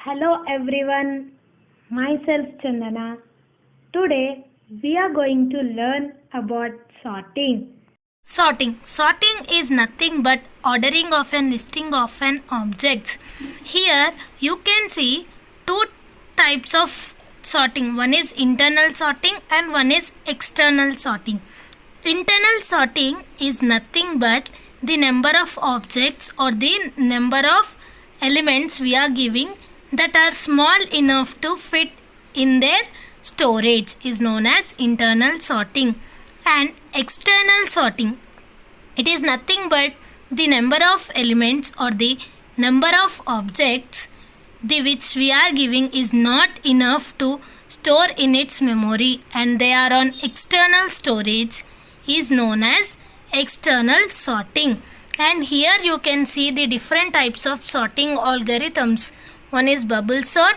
Hello everyone, myself Chandana. Today we are going to learn about sorting. Sorting is nothing but ordering of and listing of an objects. Here you can see two types of sorting. One is internal sorting and one is external sorting. Internal sorting is nothing but the number of objects or the number of elements we are giving that are small enough to fit in their storage is known as internal sorting. And external sorting, it is nothing but the number of elements or the number of objects which we are giving is not enough to store in its memory and they are on external storage is known as external sorting. And here you can see the different types of sorting algorithms. One is bubble sort,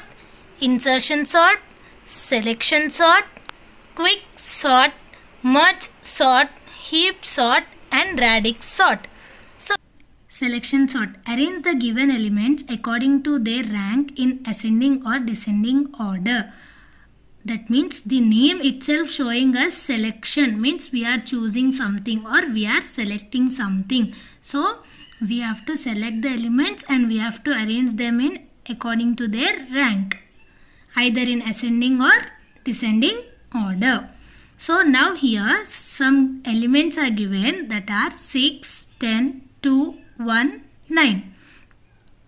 insertion sort, selection sort, quick sort, merge sort, heap sort and radix sort. So, selection sort, arrange the given elements according to their rank in ascending or descending order. That means the name itself showing us selection means we are choosing something or we are selecting something. So we have to select the elements and we have to arrange them in according to their rank, either in ascending or descending order. So now here some elements are given that are 6, 10, 2, 1, 9.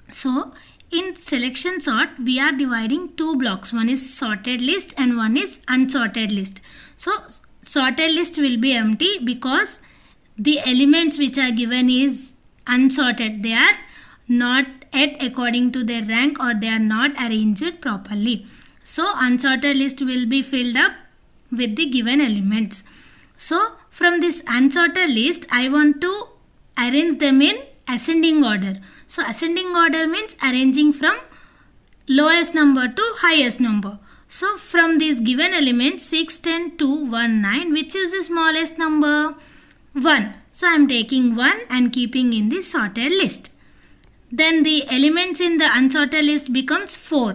So in selection sort we are dividing two blocks. One is sorted list and one is unsorted list. So sorted list will be empty because the elements which are given is unsorted. They are not yet according to their rank or they are not arranged properly. So unsorted list will be filled up with the given elements. So from this unsorted list I want to arrange them in ascending order. So ascending order means arranging from lowest number to highest number. So from these given elements 6, 10, 2, 1, 9, which is the smallest number? 1. So I am taking 1 and keeping in the sorted list. Then the elements in the unsorted list becomes 4.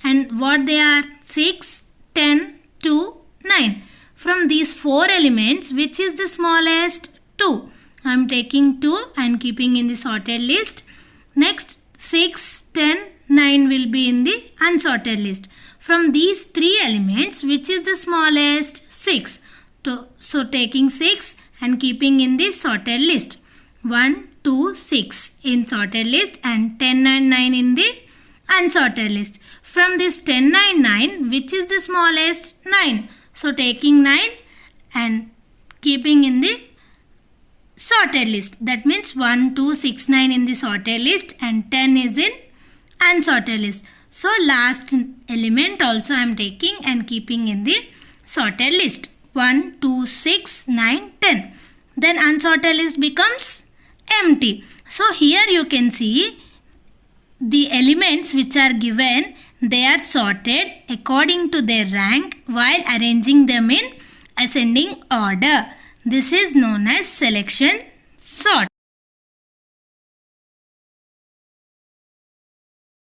And what they are? 6, 10, 2, 9. From these 4 elements, which is the smallest? 2. I am taking 2 and keeping in the sorted list. Next 6, 10, 9 will be in the unsorted list. From these 3 elements, which is the smallest? 6. So taking 6 and keeping in the sorted list. 1, 2, 6 in sorted list and 10, 9, 9 in the unsorted list. From this 10, 9, 9, which is the smallest? 9. So taking 9 and keeping in the sorted list. That means 1, 2, 6, 9 in the sorted list and 10 is in unsorted list. So last element also I am taking and keeping in the sorted list. 1, 2, 6, 9, 10. Then unsorted list becomes empty. So here you can see the elements which are given, they are sorted according to their rank while arranging them in ascending order. This is known as selection sort.